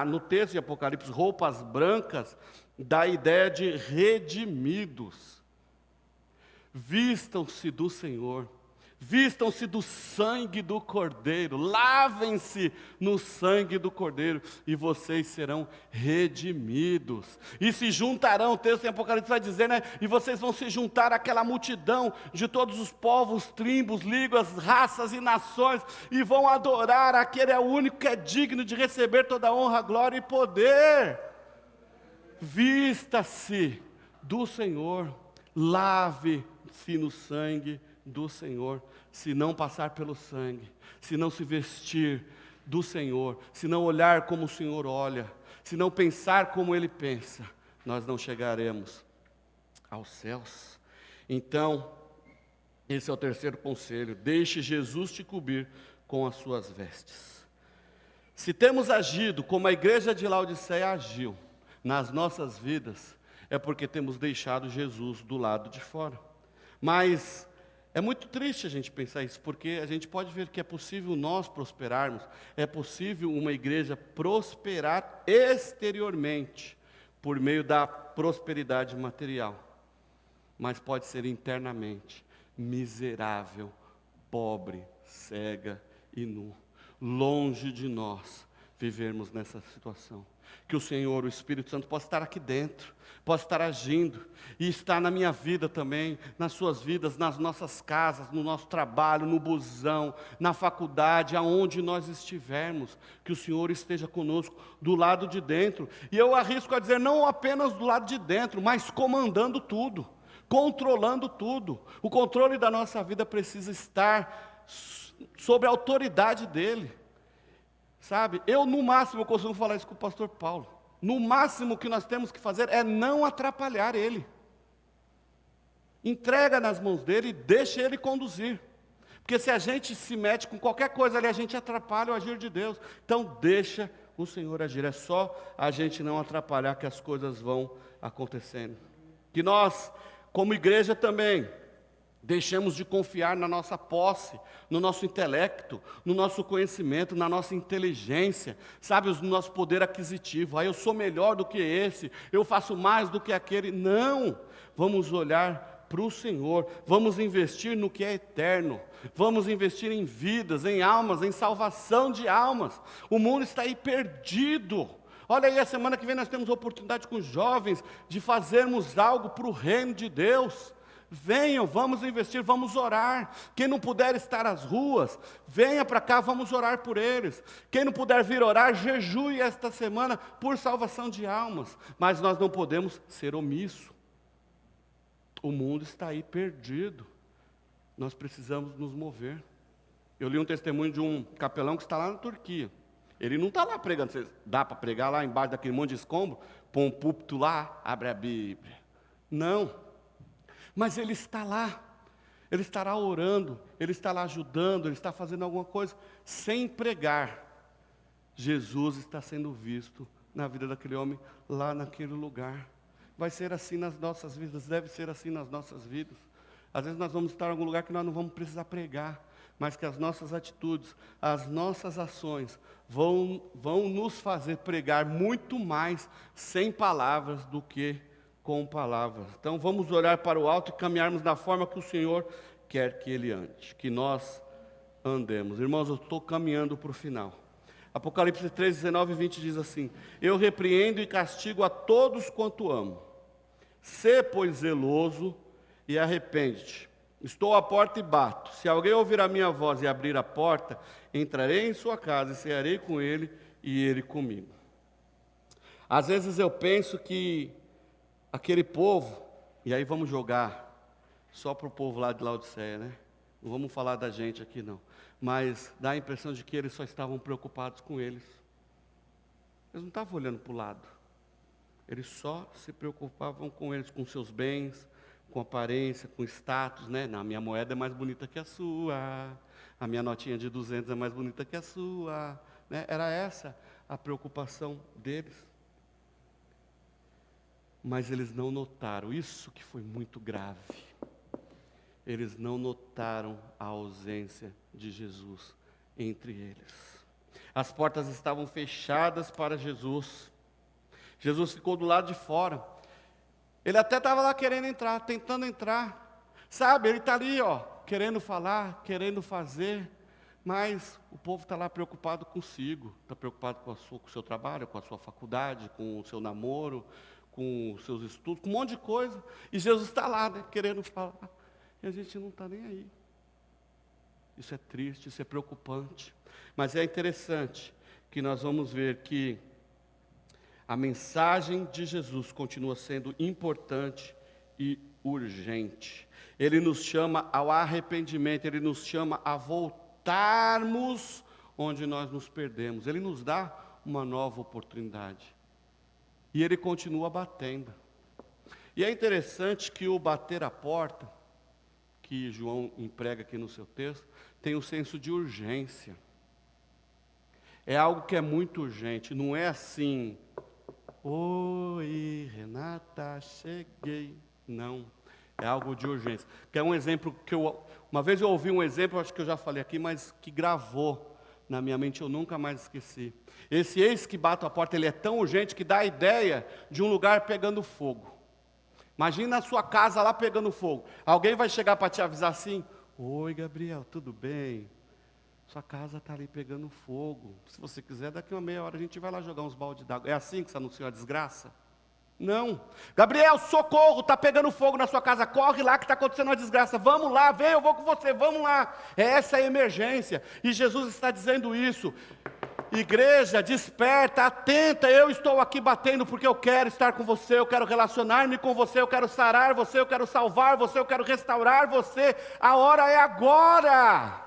Speaker 1: no texto de Apocalipse, roupas brancas dá a ideia de redimidos. Vistam-se do Senhor. Vistam-se do sangue do Cordeiro, lavem-se no sangue do Cordeiro, e vocês serão redimidos. E se juntarão, o texto em Apocalipse vai dizer, e vocês vão se juntar àquela multidão de todos os povos, tribos, línguas, raças e nações, e vão adorar aquele é o único que é digno de receber toda a honra, glória e poder. Vista-se do Senhor, lave-se no sangue do Senhor. Se não passar pelo sangue, se não se vestir do Senhor, se não olhar como o Senhor olha, se não pensar como Ele pensa, nós não chegaremos aos céus. Então, esse é o terceiro conselho: deixe Jesus te cobrir com as suas vestes. Se temos agido como a igreja de Laodiceia agiu nas nossas vidas, é porque temos deixado Jesus do lado de fora. Mas é muito triste a gente pensar isso, porque a gente pode ver que é possível nós prosperarmos, é possível uma igreja prosperar exteriormente, por meio da prosperidade material, mas pode ser internamente miserável, pobre, cega e nu. Longe de nós vivermos nessa situação. Que o Senhor, o Espírito Santo, possa estar aqui dentro, possa estar agindo, e estar na minha vida também, nas suas vidas, nas nossas casas, no nosso trabalho, no busão, na faculdade, aonde nós estivermos, que o Senhor esteja conosco, do lado de dentro, e eu arrisco a dizer, não apenas do lado de dentro, mas comandando tudo, controlando tudo. O controle da nossa vida precisa estar sob a autoridade dEle. Sabe, no máximo, eu costumo falar isso com o pastor Paulo, no máximo o que nós temos que fazer é não atrapalhar ele. Entrega nas mãos dele e deixa ele conduzir. Porque se a gente se mete com qualquer coisa ali, a gente atrapalha o agir de Deus. Então deixa o Senhor agir, é só a gente não atrapalhar que as coisas vão acontecendo. Que nós, como igreja também, deixemos de confiar na nossa posse, no nosso intelecto, no nosso conhecimento, na nossa inteligência, sabe, no nosso poder aquisitivo. Eu sou melhor do que esse, eu faço mais do que aquele. Não, vamos olhar para o Senhor, vamos investir no que é eterno, vamos investir em vidas, em almas, em salvação de almas. O mundo está aí perdido. Olha aí, a semana que vem nós temos a oportunidade com os jovens de fazermos algo para o reino de Deus. Venham, vamos investir, vamos orar. Quem não puder estar às ruas, venha para cá, vamos orar por eles. Quem não puder vir orar, jejue esta semana por salvação de almas. Mas nós não podemos ser omissos. O mundo está aí perdido. Nós precisamos nos mover. Eu li um testemunho de um capelão que está lá na Turquia. Ele não está lá pregando. Dá para pregar lá embaixo daquele monte de escombro? Põe um púlpito lá, abre a Bíblia. Não. Mas ele está lá, ele estará orando, ele está lá ajudando, ele está fazendo alguma coisa, sem pregar. Jesus está sendo visto na vida daquele homem lá naquele lugar. Vai ser assim nas nossas vidas, deve ser assim nas nossas vidas. Às vezes nós vamos estar em algum lugar que nós não vamos precisar pregar, mas que as nossas atitudes, as nossas ações vão nos fazer pregar muito mais sem palavras do que com palavras. Então vamos olhar para o alto e caminharmos da forma que o Senhor quer que Ele ande, que nós andemos. Irmãos, eu estou caminhando para o final. Apocalipse 3, 19 e 20 diz assim: eu repreendo e castigo a todos quanto amo. Sê, pois, zeloso e arrepende-te. Estou à porta e bato. Se alguém ouvir a minha voz e abrir a porta, entrarei em sua casa e cearei com ele e ele comigo. Às vezes eu penso que aquele povo, e aí vamos jogar só para o povo lá de Laodiceia, né? Não vamos falar da gente aqui não. Mas dá a impressão de que eles só estavam preocupados com eles. Eles não estavam olhando para o lado. Eles só se preocupavam com eles, com seus bens, com aparência, com status, né? Não, a minha moeda é mais bonita que a sua, a minha notinha de 200 é mais bonita que a sua, né? Era essa a preocupação deles. Mas eles não notaram, isso que foi muito grave. Eles não notaram a ausência de Jesus entre eles. As portas estavam fechadas para Jesus. Jesus ficou do lado de fora. Ele até estava lá querendo entrar, tentando entrar. Sabe, ele está ali, ó, querendo falar, querendo fazer. Mas o povo está lá preocupado consigo. Está preocupado com o seu trabalho, com a sua faculdade, com o seu namoro, com os seus estudos, com um monte de coisa. E Jesus está lá, né, querendo falar. E a gente não está nem aí. Isso é triste, isso é preocupante. Mas é interessante que nós vamos ver que a mensagem de Jesus continua sendo importante e urgente. Ele nos chama ao arrependimento, Ele nos chama a voltarmos onde nós nos perdemos. Ele nos dá uma nova oportunidade. E Ele continua batendo. E é interessante que o bater a porta, que João emprega aqui no seu texto, tem um senso de urgência. É algo que é muito urgente, não é assim: oi, Renata, cheguei. Não, é algo de urgência. Que é um exemplo que uma vez eu ouvi um exemplo, acho que eu já falei aqui, mas que gravou na minha mente, eu nunca mais esqueci. Esse eis que bate a porta, ele é tão urgente que dá a ideia de um lugar pegando fogo. Imagina a sua casa lá pegando fogo. Alguém vai chegar para te avisar assim: oi, Gabriel, tudo bem? Sua casa está ali pegando fogo. Se você quiser, daqui uma meia hora a gente vai lá jogar uns baldes d'água. É assim que se anuncia a desgraça? Não. Gabriel, socorro, está pegando fogo na sua casa. Corre lá que está acontecendo uma desgraça. Vamos lá, vem, eu vou com você, vamos lá. Essa é a emergência. E Jesus está dizendo isso. Igreja, desperta, atenta, eu estou aqui batendo porque eu quero estar com você, eu quero relacionar-me com você, eu quero sarar você, eu quero salvar você, eu quero restaurar você. A hora é agora.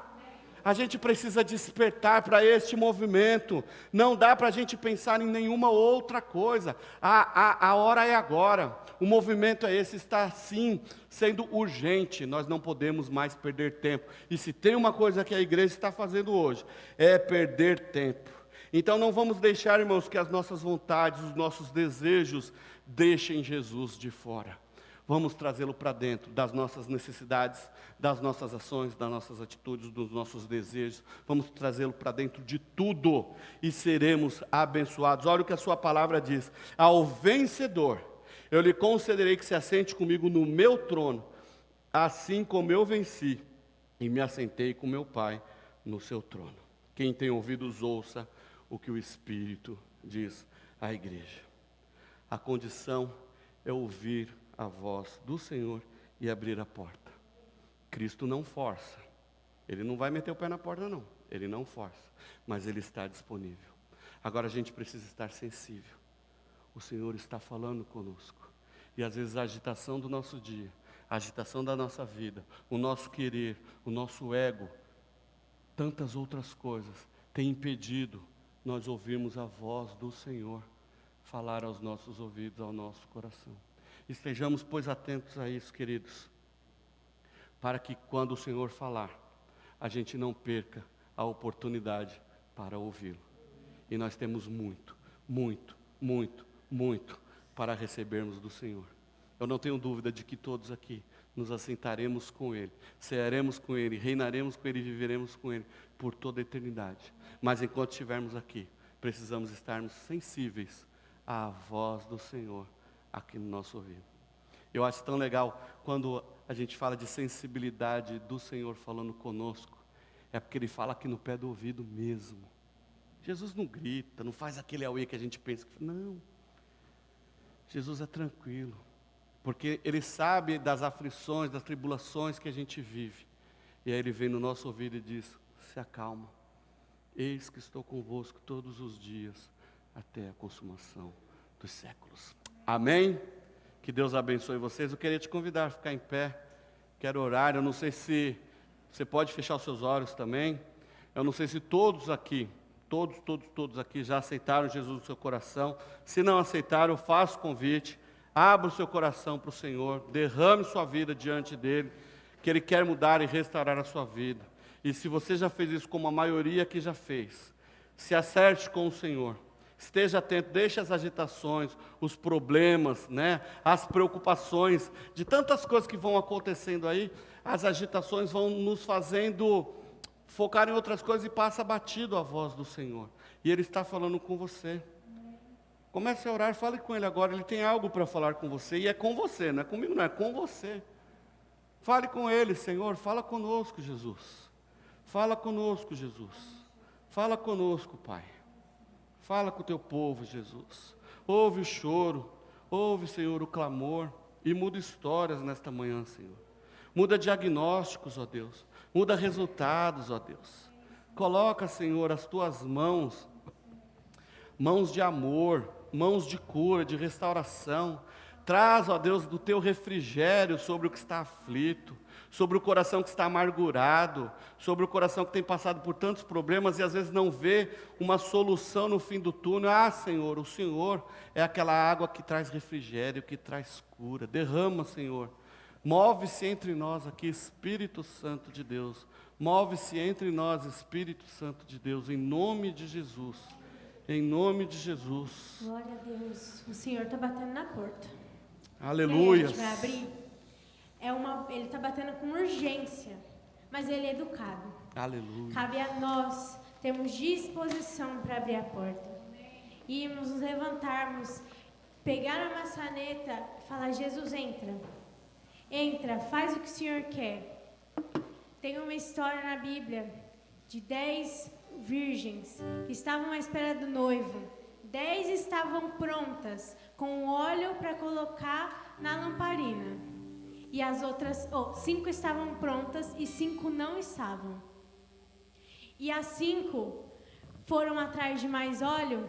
Speaker 1: A gente precisa despertar para este movimento. Não dá para a gente pensar em nenhuma outra coisa. A hora é agora. O movimento é esse, está sim sendo urgente. Nós não podemos mais perder tempo. E se tem uma coisa que a igreja está fazendo hoje, é perder tempo. Então não vamos deixar, irmãos, que as nossas vontades, os nossos desejos deixem Jesus de fora. Vamos trazê-lo para dentro das nossas necessidades, das nossas ações, das nossas atitudes, dos nossos desejos. Vamos trazê-lo para dentro de tudo e seremos abençoados. Olha o que a sua palavra diz: ao vencedor eu lhe concederei que se assente comigo no meu trono, assim como eu venci e me assentei com meu Pai no seu trono. Quem tem ouvidos, ouça o que o Espírito diz à igreja. A condição é ouvir a voz do Senhor e abrir a porta. Cristo não força. Ele não vai meter o pé na porta, não. Ele não força. Mas Ele está disponível. Agora a gente precisa estar sensível. O Senhor está falando conosco. E às vezes a agitação do nosso dia, a agitação da nossa vida, o nosso querer, o nosso ego, tantas outras coisas, tem impedido nós ouvirmos a voz do Senhor falar aos nossos ouvidos, ao nosso coração. Estejamos, pois, atentos a isso, queridos, para que quando o Senhor falar, a gente não perca a oportunidade para ouvi-lo. E nós temos muito, muito, muito, muito para recebermos do Senhor. Eu não tenho dúvida de que todos aqui nos assentaremos com Ele, cearemos com Ele, reinaremos com Ele e viveremos com Ele por toda a eternidade. Mas enquanto estivermos aqui, precisamos estarmos sensíveis à voz do Senhor aqui no nosso ouvido. Eu acho tão legal quando a gente fala de sensibilidade do Senhor falando conosco, é porque Ele fala aqui no pé do ouvido mesmo. Jesus não grita, não faz aquele auê que a gente pensa, não. Jesus é tranquilo, porque Ele sabe das aflições, das tribulações que a gente vive. E aí Ele vem no nosso ouvido e diz, se acalma, eis que estou convosco todos os dias, até a consumação dos séculos. Amém? Que Deus abençoe vocês. Eu queria te convidar a ficar em pé, quero orar. Eu não sei se você pode fechar os seus olhos também. Eu não sei se todos aqui, todos aqui já aceitaram Jesus no seu coração. Se não aceitaram, eu faço o convite. Abra o seu coração para o Senhor, derrame sua vida diante dEle, que Ele quer mudar e restaurar a sua vida. E se você já fez isso como a maioria que já fez, se acerte com o Senhor. Esteja atento, deixe as agitações, os problemas, as preocupações, de tantas coisas que vão acontecendo aí, as agitações vão nos fazendo focar em outras coisas e passa batido a voz do Senhor. E Ele está falando com você. Comece a orar, fale com Ele agora, Ele tem algo para falar com você, e é com você, não é comigo não, é com você. Fale com Ele, Senhor, fala conosco, Jesus. Fala conosco, Jesus. Fala conosco, Pai. Fala com o teu povo, Jesus. Ouve o choro, ouve, Senhor, o clamor, e muda histórias nesta manhã, Senhor. Muda diagnósticos, ó Deus. Muda resultados, ó Deus. Coloca, Senhor, as tuas mãos de amor, mãos de cura, de restauração. Traz, ó Deus, do teu refrigério sobre o que está aflito, sobre o coração que está amargurado, sobre o coração que tem passado por tantos problemas e às vezes não vê uma solução no fim do túnel. Ah, Senhor, o Senhor é aquela água que traz refrigério, que traz cura. Derrama, Senhor. Move-se entre nós aqui, Espírito Santo de Deus. Move-se entre nós, Espírito Santo de Deus, em nome de Jesus. Em nome de Jesus.
Speaker 2: Glória a Deus. O Senhor está batendo na porta.
Speaker 1: Aleluia.
Speaker 2: A gente vai abrir. Ele está batendo com urgência, mas Ele é educado.
Speaker 1: Aleluia.
Speaker 2: Cabe a nós termos disposição para abrir a porta. E nos levantarmos, pegar a maçaneta e falar, Jesus, entra. Entra, faz o que o Senhor quer. Tem uma história na Bíblia de 10 virgens que estavam à espera do noivo. 10 estavam prontas com óleo para colocar na lamparina. E as outras 5 estavam prontas e 5 não estavam. E as 5 foram atrás de mais óleo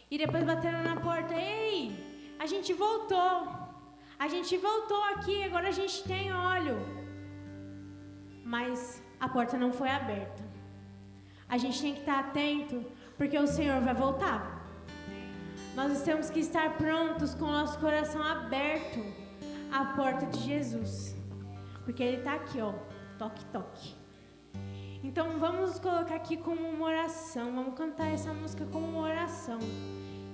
Speaker 2: e depois bateram na porta. Ei, a gente voltou. A gente voltou aqui, agora a gente tem óleo. Mas a porta não foi aberta. A gente tem que estar atento, porque o Senhor vai voltar. Nós temos que estar prontos com o nosso coração aberto à porta de Jesus. Porque Ele está aqui, toque, toque. Então vamos nos colocar aqui como uma oração. Vamos cantar essa música como uma oração.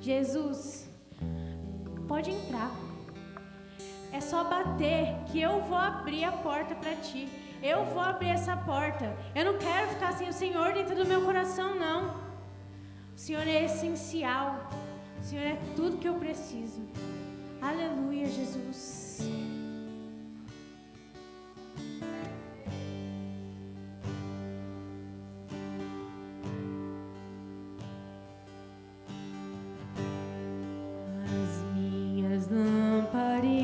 Speaker 2: Jesus, pode entrar. É só bater que eu vou abrir a porta para ti. Eu vou abrir essa porta. Eu não quero ficar sem o Senhor dentro do meu coração, não. O Senhor é essencial. O Senhor é tudo que eu preciso. Aleluia, Jesus. As minhas lamparinas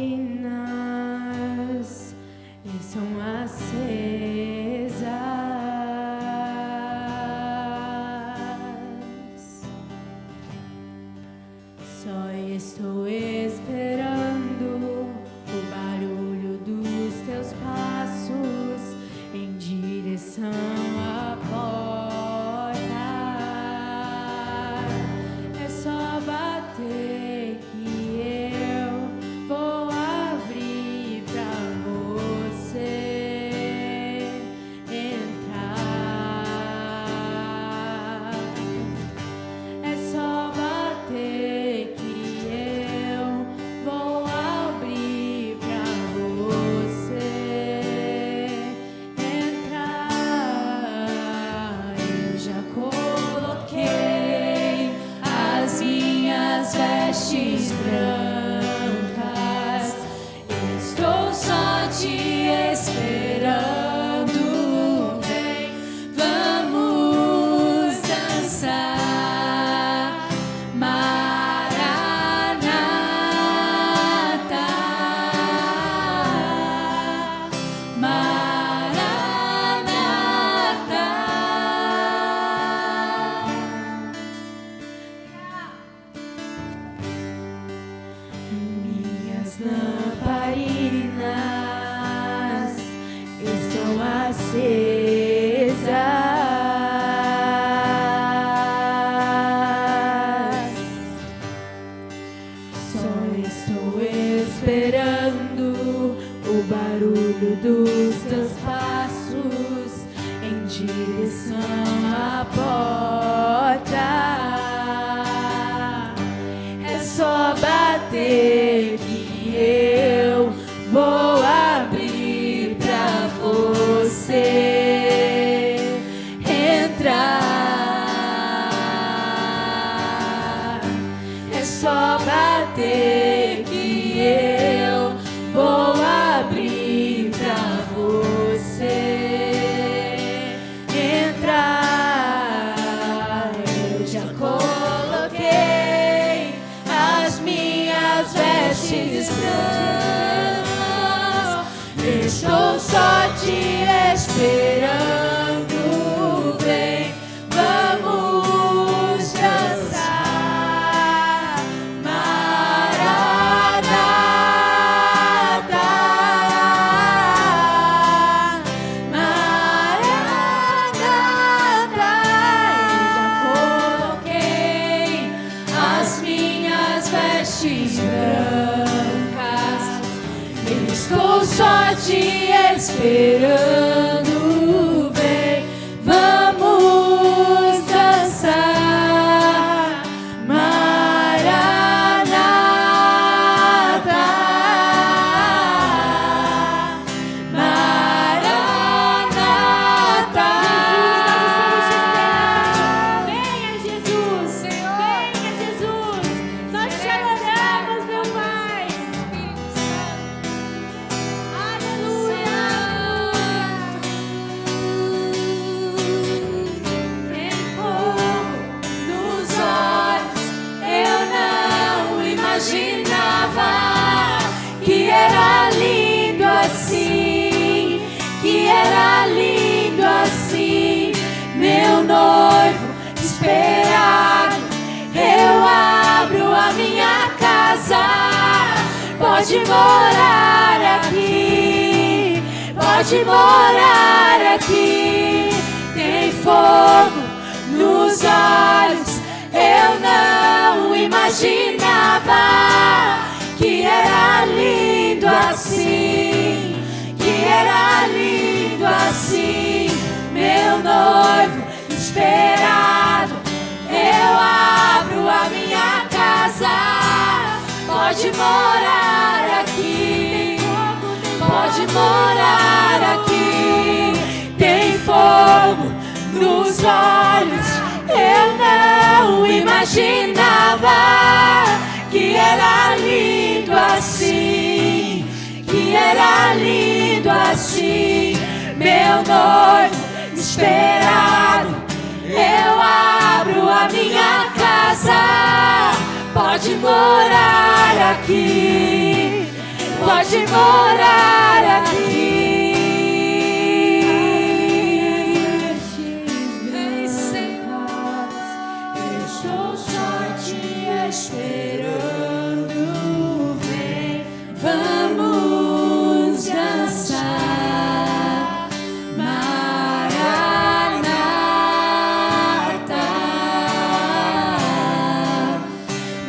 Speaker 2: estão acesas. Só estou esperando
Speaker 3: Só estou esperando o barulho dos teus passos em direção à porta. É só bater que eu vou abrir pra você entrar. É só bater que eu vou abrir pra você entrar. Eu já coloquei as minhas vestes brancas, estou só te esperando. Vem, vamos dançar. Maranata, Maranata. Eu já coloquei as minhas vestes brancas, estou só te esperando. Vem, vamos dançar. Maranata, Maranata.
Speaker 2: Venha, Jesus, Senhor. Venha, Jesus. Nós te adoramos, meu Pai. Aleluia.
Speaker 3: Tem fogo nos olhos, eu não imaginava que era lindo assim, que era lindo assim. Meu noivo esperado, eu abro a minha casa. Pode morar aqui, pode morar aqui. Tem fogo nos olhos, eu não imaginava que era lindo assim, que era lindo assim. Meu noivo esperado, eu abro a minha casa. Pode morar aqui, pode morar aqui. Tem fogo nos olhos, eu não imaginava que era lindo assim, que era lindo assim. Meu noivo esperado, eu abro a minha casa. Pode morar aqui, pode morar aqui. Vem, Senhor, eu estou só te esperando. Vem, vamos dançar. Maranata,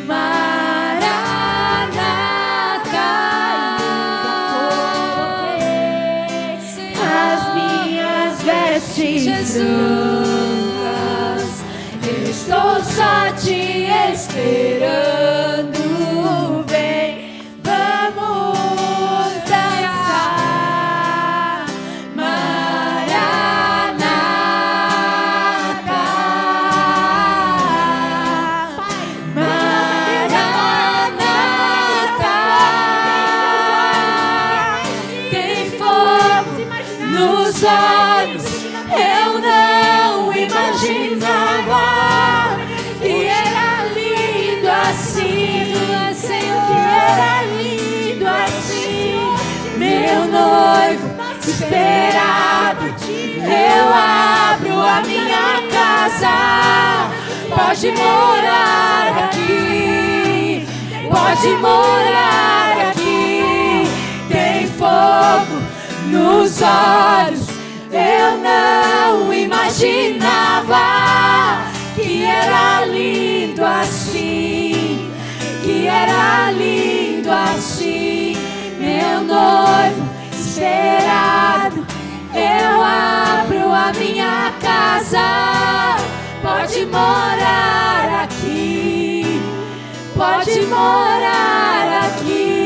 Speaker 3: Maranata. As minhas vestes brancas, eu estou só te esperando. Vem, vamos dançar. Maranata, Maranata. Tem fogo nos olhos, eu não imaginava que era lindo assim, Senhor, que era lindo assim. Meu noivo esperado, eu abro a minha casa. Pode morar aqui, pode morar aqui. Tem fogo nos olhos, Eu não imaginava que era lindo assim, que era lindo assim. Meu noivo esperado, eu abro a minha casa. Pode morar aqui, pode morar aqui.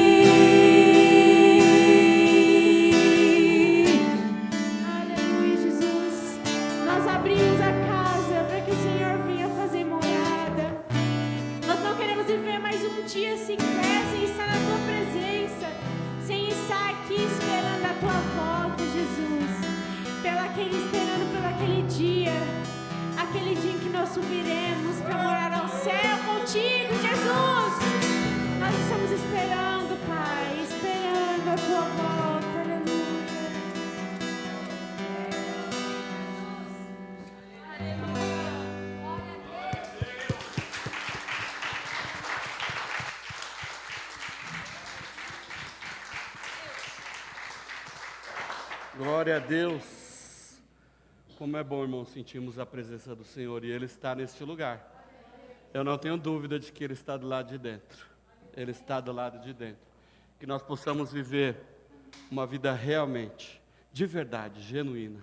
Speaker 2: Aleluia, Jesus. Nós abrimos a casa para que o Senhor venha fazer morada. Nós não queremos viver mais um dia sequer sem estar na tua presença, sem estar aqui esperando a tua volta, Jesus. Esperando pelo aquele dia em que nós subiremos para morar ao céu contigo, Jesus. Nós estamos esperando, Pai, esperando a tua volta. Aleluia.
Speaker 1: Glória a Deus. Como é bom, irmão, sentirmos a presença do Senhor e Ele está neste lugar. Eu não tenho dúvida de que Ele está do lado de dentro. Ele está do lado de dentro. Que nós possamos viver uma vida realmente, de verdade, genuína,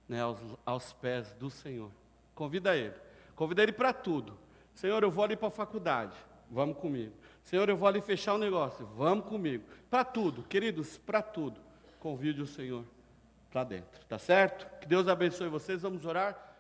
Speaker 1: né, aos pés do Senhor. Convida Ele para tudo. Senhor, eu vou ali para a faculdade, vamos comigo. Senhor, eu vou ali fechar um negócio, vamos comigo. Para tudo, queridos, para tudo. Convide o Senhor para dentro, tá certo? Que Deus abençoe vocês, vamos orar.